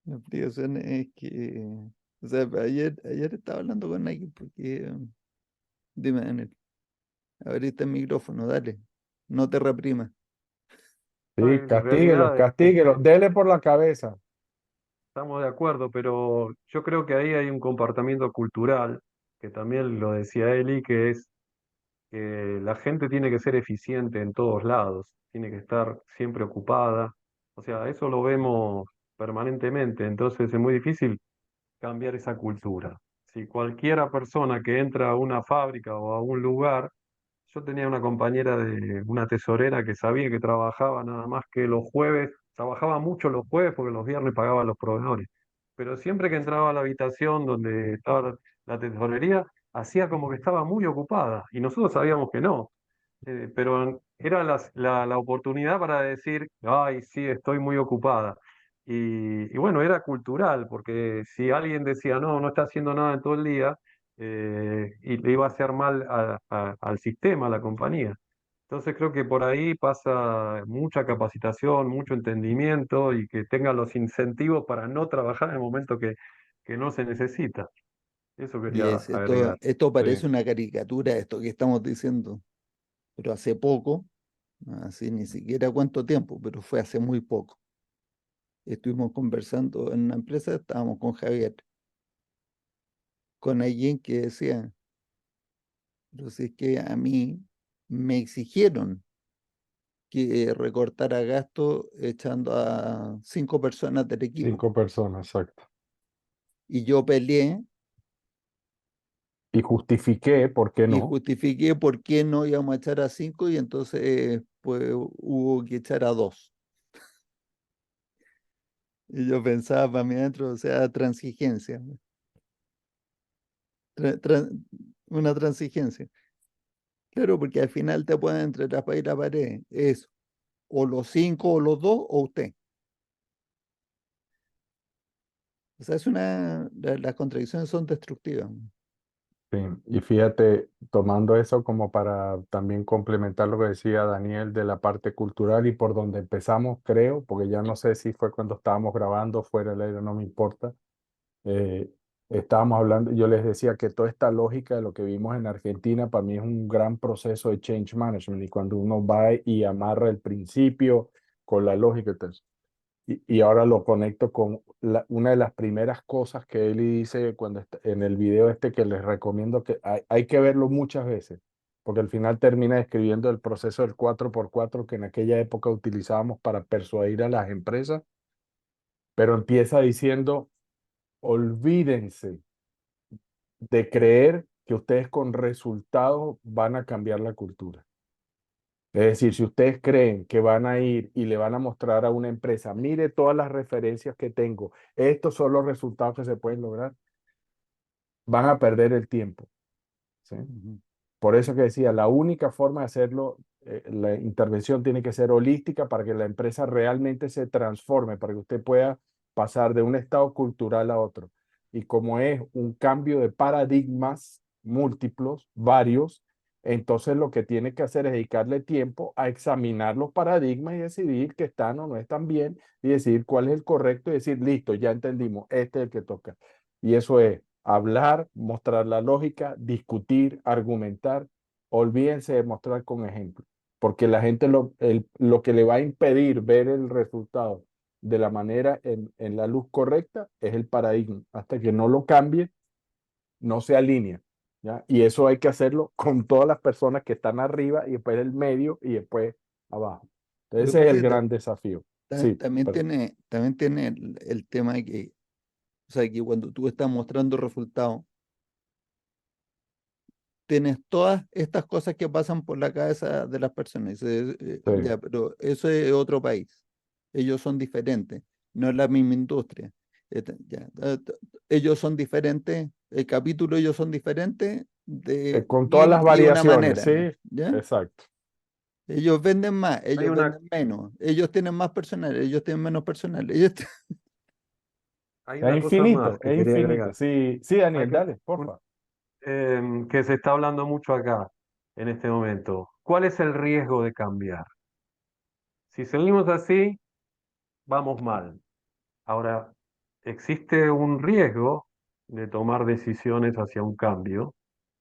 [SPEAKER 1] La explicación es que, o sea, ayer estaba hablando con alguien porque, dime, Daniel, abriste el micrófono, dale, no te reprimas.
[SPEAKER 2] Sí,
[SPEAKER 5] En
[SPEAKER 2] castíguelos,
[SPEAKER 5] realidad,
[SPEAKER 2] castíguelos, dele por la cabeza.
[SPEAKER 5] estamos de acuerdo, pero yo creo que ahí hay un comportamiento cultural, que también lo decía Eli, que es que la gente tiene que ser eficiente en todos lados, tiene que estar siempre ocupada. O sea, eso lo vemos permanentemente, entonces es muy difícil cambiar esa cultura. Si cualquiera persona que entra a una fábrica o a un lugar, yo tenía una compañera de una tesorera que sabía que trabajaba nada más que los jueves, trabajaba mucho los jueves porque los viernes pagaba los proveedores. Pero siempre que entraba a la habitación donde estaba la tesorería, hacía como que estaba muy ocupada y nosotros sabíamos que no. Pero era la oportunidad para decir, ay, sí, estoy muy ocupada. Y bueno, era cultural, porque si alguien decía, no, no está haciendo nada en todo el día, y le iba a hacer mal al sistema, a la compañía. Entonces creo que por ahí pasa mucha capacitación, mucho entendimiento y que tengan los incentivos para no trabajar en el momento que no se necesita. Eso
[SPEAKER 1] Y
[SPEAKER 5] quería
[SPEAKER 1] esto,
[SPEAKER 5] agregar.
[SPEAKER 1] esto
[SPEAKER 2] Sí.
[SPEAKER 1] parece una caricatura, esto que estamos diciendo, pero hace poco, así ni siquiera cuánto tiempo, pero fue hace muy poco. Estuvimos conversando en una empresa, estábamos con Javier, con alguien que decía, pero si es que a mí me exigieron que recortara gasto echando a 5 personas del equipo.
[SPEAKER 2] 5 personas, exacto.
[SPEAKER 1] Y yo peleé
[SPEAKER 2] Y justifiqué, ¿por qué
[SPEAKER 1] y
[SPEAKER 2] no?
[SPEAKER 1] justifiqué por qué no íbamos a echar a 5 y entonces pues hubo que echar a 2. Y yo pensaba para mí adentro, o sea, transigencia, tra- tra- una transigencia. Claro, porque al final te pueden entre la espada y la pared. Es o los 5 o los 2 o usted. O sea, las contradicciones son destructivas.
[SPEAKER 2] Sí. Y fíjate, tomando eso como para también complementar lo que decía Daniel de la parte cultural y por donde empezamos, creo, porque ya no sé si fue cuando estábamos grabando fuera del aire, no me importa. eh, Estábamos hablando, yo les decía que toda esta lógica de lo que vimos en Argentina para mí es un gran proceso de change management y cuando uno va y amarra el principio con la lógica y todo eso. Y ahora lo conecto con una de las primeras cosas que él dice cuando en el video este que les recomiendo que hay que verlo muchas veces, porque al final termina describiendo el proceso del 4x4 que en aquella época utilizábamos para persuadir a las empresas, pero empieza diciendo, olvídense de creer que ustedes con resultados van a cambiar la cultura. Es decir, si ustedes creen que van a ir y le van a mostrar a una empresa, mire todas las referencias que tengo, estos son los resultados que se pueden lograr, van a perder el tiempo. ¿Sí?
[SPEAKER 1] Ujú.
[SPEAKER 2] Por eso que decía, la única forma de hacerlo, la intervención tiene que ser holística para que la empresa realmente se transforme, para que usted pueda pasar de un estado cultural a otro. Y como es un cambio de paradigmas múltiplos, varios, Entonces lo que tiene que hacer es dedicarle tiempo a examinar los paradigmas y decidir que están o no están bien y decidir cuál es el correcto y decir, listo, ya entendimos, este es el que toca. Y eso es hablar, mostrar la lógica, discutir, argumentar. Olvídense de mostrar con ejemplo, porque la gente lo que le va a impedir ver el resultado de la manera en la luz correcta es el paradigma. Hasta que no lo cambie, no se alinea. ¿Ya? Y eso hay que hacerlo con todas las personas que están arriba y después el medio y después abajo.
[SPEAKER 1] Lo
[SPEAKER 2] Entonces
[SPEAKER 1] que
[SPEAKER 2] ese es
[SPEAKER 1] pasa
[SPEAKER 2] el
[SPEAKER 1] es que
[SPEAKER 2] gran desafío. Sí, pero
[SPEAKER 1] también tiene el tema de que, o sea, que cuando tú estás mostrando resultados, tienes todas estas cosas que pasan por la cabeza de las personas. Y dices,
[SPEAKER 2] sí,
[SPEAKER 1] ya, pero eso es otro país. Ellos son diferentes, no es la misma industria. Ya, ellos son diferentes, el capítulo ellos son diferentes de
[SPEAKER 2] con todas
[SPEAKER 1] mil
[SPEAKER 2] las
[SPEAKER 1] y una
[SPEAKER 2] variaciones,
[SPEAKER 1] manera,
[SPEAKER 2] sí,
[SPEAKER 1] ¿ya?
[SPEAKER 2] exacto.
[SPEAKER 1] Ellos venden más,
[SPEAKER 5] Hay
[SPEAKER 1] ellos
[SPEAKER 5] una,
[SPEAKER 1] venden menos, ellos tienen más personal, ellos tienen menos personal. Ellos
[SPEAKER 5] hay
[SPEAKER 2] Es
[SPEAKER 5] una cosa más
[SPEAKER 2] infinito,
[SPEAKER 5] que
[SPEAKER 2] es
[SPEAKER 5] quería
[SPEAKER 2] infinito.
[SPEAKER 5] agregar.
[SPEAKER 2] Sí, sí,
[SPEAKER 5] Hay
[SPEAKER 2] Daniel,
[SPEAKER 5] que-
[SPEAKER 2] dale, porfa.
[SPEAKER 5] que se está hablando mucho acá en este momento. ¿Cuál es el riesgo de cambiar? Si seguimos así, vamos mal. Ahora, existe un riesgo de tomar decisiones hacia un cambio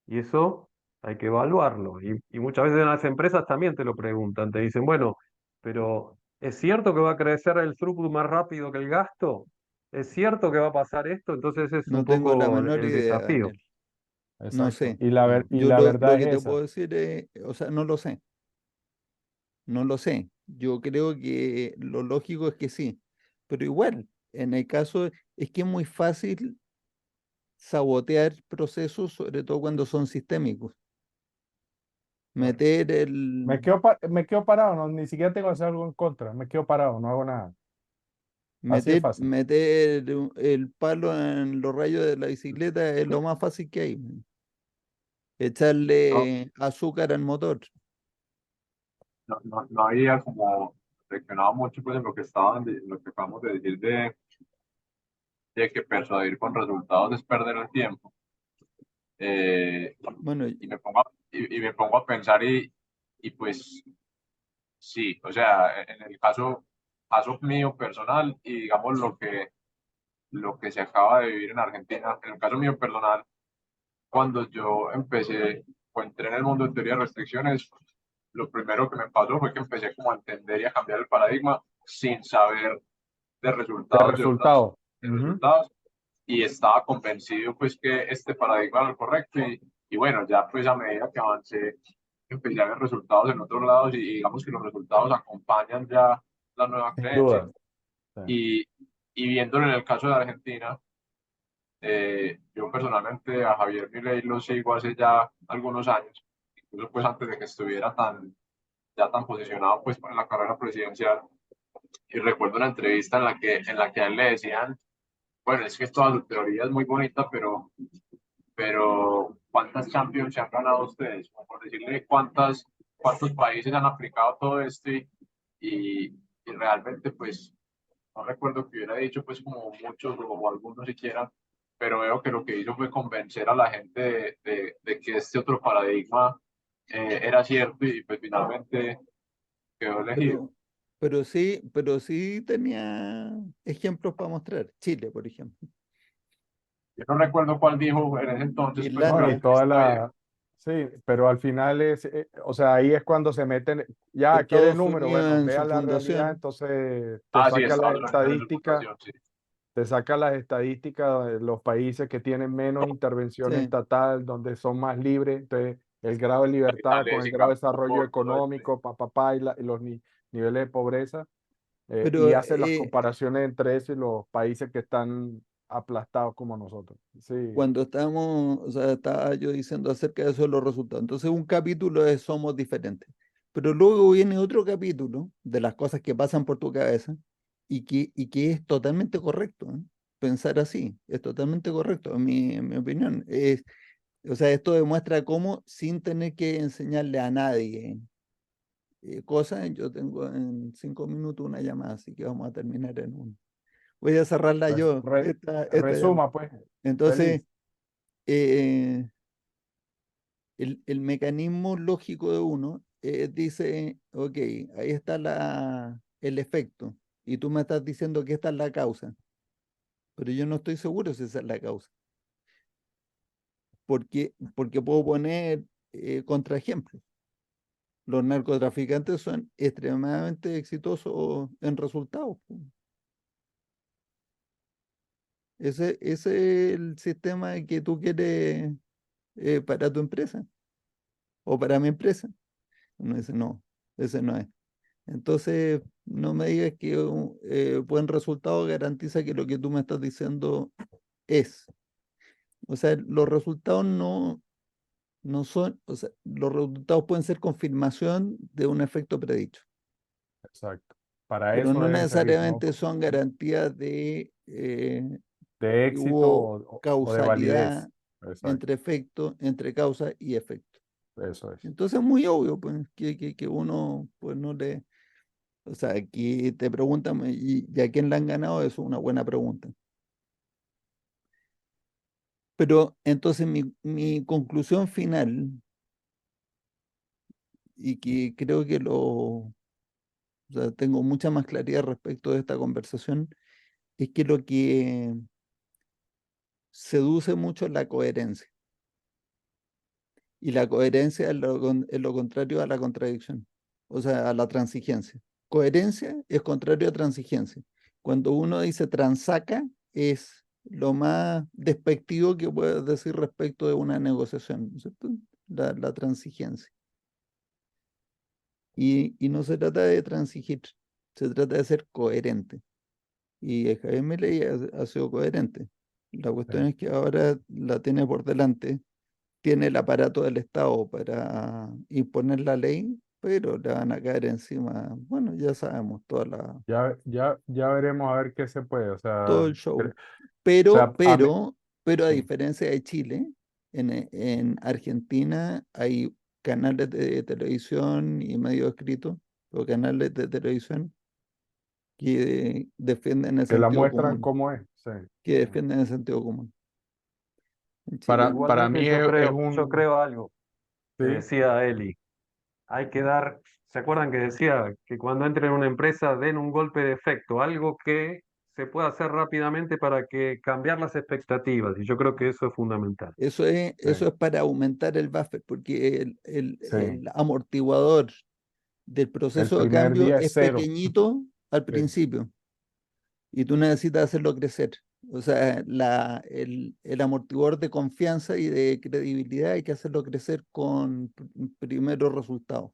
[SPEAKER 5] y eso hay que evaluarlo. Y muchas veces en las empresas también te lo preguntan, te dicen, bueno, pero ¿es cierto que va a crecer el throughput más rápido que el gasto? ¿Es cierto que va a pasar esto? Entonces es un
[SPEAKER 1] no tengo la
[SPEAKER 5] poco
[SPEAKER 1] menor
[SPEAKER 5] el
[SPEAKER 1] idea,
[SPEAKER 5] desafío.
[SPEAKER 1] Daniel. No
[SPEAKER 2] Exacto.
[SPEAKER 1] sé.
[SPEAKER 2] Y
[SPEAKER 1] Yo
[SPEAKER 2] la
[SPEAKER 1] lo
[SPEAKER 2] verdad
[SPEAKER 1] que
[SPEAKER 2] es
[SPEAKER 1] te
[SPEAKER 2] esa.
[SPEAKER 1] puedo decir es, o sea, no lo sé, no lo sé. Yo creo que lo lógico es que sí, pero igual, en el caso es que es muy fácil sabotear procesos, sobre todo cuando son sistémicos. Meter
[SPEAKER 2] Me
[SPEAKER 1] el,
[SPEAKER 2] quedo, me quedo parado, no, ni siquiera tengo que hacer algo en contra. Me quedo parado, no hago nada. Así de fácil.
[SPEAKER 1] meter el palo en los rayos de la bicicleta es lo más fácil que hay.
[SPEAKER 4] No,
[SPEAKER 1] Echarle azúcar al motor.
[SPEAKER 4] no había como reflexionado mucho pues en lo que lo que acabamos de decir de que persuadir con resultados es perder el tiempo.
[SPEAKER 1] Bueno,
[SPEAKER 4] Y me pongo a pensar y pues sí, o sea, en el caso mío personal y digamos lo que se acaba de vivir en Argentina, en el caso mío personal, cuando yo empecé o entré en el mundo de teoría de restricciones, lo primero que me pasó fue que empecé como a entender y a cambiar el paradigma sin saber de
[SPEAKER 2] De
[SPEAKER 4] resultados
[SPEAKER 2] resultado.
[SPEAKER 4] de
[SPEAKER 2] Ujú.
[SPEAKER 4] resultados y estaba convencido pues que este paradigma era el correcto y bueno, ya pues a medida que avancé empecé a ver resultados en otros lados y digamos que los resultados acompañan ya la nueva
[SPEAKER 2] Sin
[SPEAKER 4] creencia
[SPEAKER 2] duda. Sí.
[SPEAKER 4] y, y viéndolo en el caso de Argentina, yo personalmente a Javier Milei lo sigo hace ya algunos años, incluso pues antes de que estuviera ya tan posicionado pues en la carrera presidencial. Y recuerdo una entrevista en la que a él le decían, bueno, es que toda su teoría es muy bonita, pero ¿cuántas Champions se han ganado ustedes? Como por decirle cuántos países han aplicado todo esto y realmente pues no recuerdo que hubiera dicho pues como muchos o como algunos siquiera, pero veo que lo que hizo fue convencer a la gente de que este otro paradigma era cierto y pues finalmente quedó elegido.
[SPEAKER 1] pero, pero sí tenía ejemplos para mostrar. Chile, por ejemplo.
[SPEAKER 4] Yo no recuerdo cuál dijo en ese entonces, pues en
[SPEAKER 2] No,
[SPEAKER 4] la
[SPEAKER 2] y
[SPEAKER 1] Irlanda.
[SPEAKER 2] toda
[SPEAKER 4] entrevista vieja.
[SPEAKER 2] sí, pero al final es, o sea, ahí es cuando se meten, ya quiere
[SPEAKER 1] Estados
[SPEAKER 2] número,
[SPEAKER 1] Unidos
[SPEAKER 2] bueno,
[SPEAKER 1] en su
[SPEAKER 2] vea la realidad,
[SPEAKER 1] fundación.
[SPEAKER 2] entonces
[SPEAKER 4] Ah, sí, Estados Unidos en su fundación, sí.
[SPEAKER 2] te saca las estadísticas de los países que tienen menos intervención
[SPEAKER 1] Sí,
[SPEAKER 2] estatal, donde son más libres, entonces el grado de libertad con
[SPEAKER 4] Capitales
[SPEAKER 2] el
[SPEAKER 4] y
[SPEAKER 2] grado de
[SPEAKER 4] campos
[SPEAKER 2] desarrollo
[SPEAKER 4] por todo esto.
[SPEAKER 2] económico, y, y los niveles de pobreza,
[SPEAKER 1] pero
[SPEAKER 2] y hace las comparaciones entre eso y los países que están aplastados como nosotros. Sí,
[SPEAKER 1] cuando estábamos, o sea, estaba yo diciendo acerca de eso de los resultados. Entonces, un capítulo es somos diferentes. Pero luego viene otro capítulo de las cosas que pasan por tu cabeza y que es totalmente correcto, ¿eh? Pensar así, es totalmente correcto, en mi opinión. O sea, esto demuestra cómo, sin tener que enseñarle a nadie cosas, yo tengo en 5 minutos una llamada, así que vamos a terminar en uno. Voy a cerrarla
[SPEAKER 2] res-
[SPEAKER 1] yo,
[SPEAKER 2] re-
[SPEAKER 1] esta llamada.
[SPEAKER 2] resuma pues,
[SPEAKER 1] Entonces,
[SPEAKER 2] feliz.
[SPEAKER 1] eh, el mecanismo lógico de uno dice, ok, ahí está el efecto, y tú me estás diciendo que esta es la causa, pero yo no estoy seguro si esa es la causa, porque puedo poner contraejemplos. Los narcotraficantes son extremadamente exitosos en resultados. Ese es el sistema que tú quieres para tu empresa o para mi empresa. Uno dice, no, ese no es. Entonces, no me digas que un buen resultado garantiza que lo que tú me estás diciendo es. O sea, los resultados no son, o sea, los resultados pueden ser confirmación de un efecto predicho,
[SPEAKER 2] Exacto. Para
[SPEAKER 1] pero
[SPEAKER 2] eso
[SPEAKER 1] no
[SPEAKER 2] deben servir, ¿no?
[SPEAKER 1] necesariamente son garantías de
[SPEAKER 2] De
[SPEAKER 1] que
[SPEAKER 2] éxito
[SPEAKER 1] hubo
[SPEAKER 2] o de validez.
[SPEAKER 1] causalidad
[SPEAKER 2] Exacto.
[SPEAKER 1] entre efecto, entre causa y efecto.
[SPEAKER 2] Eso es.
[SPEAKER 1] Entonces es muy obvio pues, que uno pues no le... O sea, aquí te preguntan, ¿y a quién le han ganado? Eso es una buena pregunta. Pero entonces mi conclusión final, y que creo que o sea, tengo mucha más claridad respecto de esta conversación, es que lo que seduce mucho es la coherencia. Y la coherencia es lo contrario a la contradicción, o sea, a la transigencia. Coherencia es contrario a transigencia. Cuando uno dice transaca, es lo más despectivo que puedes decir respecto de una negociación, ¿no es cierto? La transigencia. Y no se trata de transigir, se trata de ser coherente. Y Javier Milei ha sido coherente. La cuestión
[SPEAKER 2] Sí.
[SPEAKER 1] es que ahora la tiene por delante, tiene el aparato del Estado para imponer la ley, pero le van a caer encima, bueno, ya sabemos,
[SPEAKER 2] Ya veremos a ver qué se puede. O
[SPEAKER 1] todo
[SPEAKER 2] sea,
[SPEAKER 1] el show.
[SPEAKER 2] o
[SPEAKER 1] Pero,
[SPEAKER 2] sea,
[SPEAKER 1] pero a
[SPEAKER 2] sí.
[SPEAKER 1] diferencia de Chile, en Argentina hay canales de televisión y medios escritos, o canales de televisión que defienden el
[SPEAKER 2] Que la
[SPEAKER 1] sentido
[SPEAKER 2] muestran
[SPEAKER 1] común,
[SPEAKER 2] cómo es. Sí.
[SPEAKER 1] que defienden el sentido común. En Chile,
[SPEAKER 2] Para
[SPEAKER 5] Igualmente
[SPEAKER 2] mí es
[SPEAKER 5] yo
[SPEAKER 2] un...
[SPEAKER 5] creo algo que
[SPEAKER 2] Sí,
[SPEAKER 5] decía Eli. Hay que dar, ¿se acuerdan que decía que cuando entren en una empresa den un golpe de efecto, algo que se pueda hacer rápidamente para que cambiar las expectativas? Y yo creo que eso es fundamental.
[SPEAKER 1] eso es
[SPEAKER 2] sí,
[SPEAKER 1] para aumentar el buffer, porque
[SPEAKER 2] sí.
[SPEAKER 1] el amortiguador del
[SPEAKER 2] El
[SPEAKER 1] proceso de
[SPEAKER 2] primer
[SPEAKER 1] cambio
[SPEAKER 2] día
[SPEAKER 1] es
[SPEAKER 2] es cero.
[SPEAKER 1] pequeñito al
[SPEAKER 2] Sí.
[SPEAKER 1] principio y tú necesitas hacerlo crecer. O sea, el amortiguador de confianza y de credibilidad hay que hacerlo crecer con primeros resultados,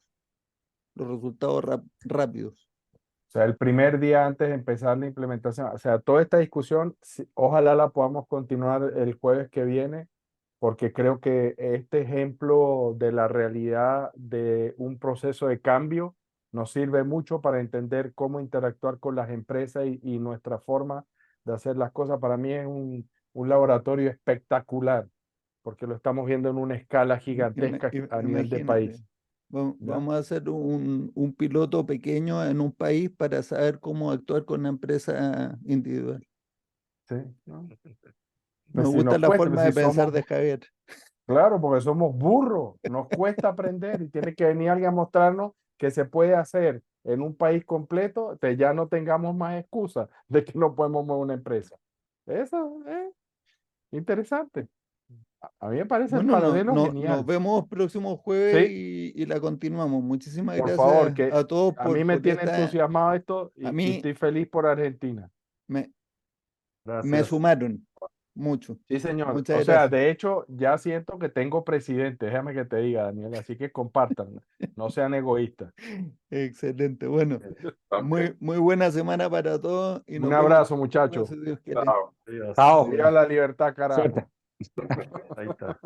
[SPEAKER 1] los resultados rápidos.
[SPEAKER 2] O sea, el primer día antes de empezar la implementación. O sea, toda esta discusión, ojalá la podamos continuar el jueves que viene, porque creo que este ejemplo de la realidad de un proceso de cambio nos sirve mucho para entender cómo interactuar con las empresas y nuestra forma de hacer las cosas. Para mí es un laboratorio espectacular, porque lo estamos viendo en una escala gigantesca a nivel de
[SPEAKER 1] Imagínate.
[SPEAKER 2] país. ¿Ya?
[SPEAKER 1] Vamos a hacer un piloto pequeño en un país para saber cómo actuar con una empresa individual.
[SPEAKER 2] Sí, ¿no?
[SPEAKER 1] Me
[SPEAKER 2] Pues si
[SPEAKER 1] gusta
[SPEAKER 2] nos
[SPEAKER 1] la
[SPEAKER 2] cuesta,
[SPEAKER 1] forma
[SPEAKER 2] pues
[SPEAKER 1] de
[SPEAKER 2] si
[SPEAKER 1] pensar
[SPEAKER 2] somos,
[SPEAKER 1] de Javier.
[SPEAKER 2] claro, porque somos burros, nos cuesta aprender y tiene que venir alguien a mostrarnos que se puede hacer en un país completo, que ya no tengamos más excusas de que no podemos mover una empresa. Eso es interesante. A mí me parece el
[SPEAKER 1] Bueno,
[SPEAKER 2] paralelo
[SPEAKER 1] nos
[SPEAKER 2] genial.
[SPEAKER 1] vemos próximo jueves
[SPEAKER 2] Sí,
[SPEAKER 1] y la continuamos. Muchísimas
[SPEAKER 2] por favor,
[SPEAKER 1] gracias
[SPEAKER 2] que
[SPEAKER 1] a todos
[SPEAKER 2] a mí me
[SPEAKER 1] por
[SPEAKER 2] tiene
[SPEAKER 1] esta.
[SPEAKER 2] entusiasmado esto
[SPEAKER 1] A
[SPEAKER 2] y
[SPEAKER 1] mí
[SPEAKER 2] estoy feliz por Argentina.
[SPEAKER 1] me, me
[SPEAKER 5] Gracias.
[SPEAKER 1] sumaron mucho.
[SPEAKER 2] Sí, señor.
[SPEAKER 1] Muchas
[SPEAKER 2] O sea,
[SPEAKER 1] gracias.
[SPEAKER 2] de hecho, ya siento que tengo presidente, déjame que te diga, Daniel, así que compartan, no sean egoístas.
[SPEAKER 1] Excelente. Bueno,
[SPEAKER 4] Ok,
[SPEAKER 1] muy buena semana para todos y
[SPEAKER 2] Un
[SPEAKER 1] nos vemos
[SPEAKER 2] abrazo,
[SPEAKER 1] próximo,
[SPEAKER 2] muchachos.
[SPEAKER 1] si Dios quiere.
[SPEAKER 4] chao.
[SPEAKER 5] Adiós.
[SPEAKER 2] Viva la libertad, carajo.
[SPEAKER 5] Ahí está.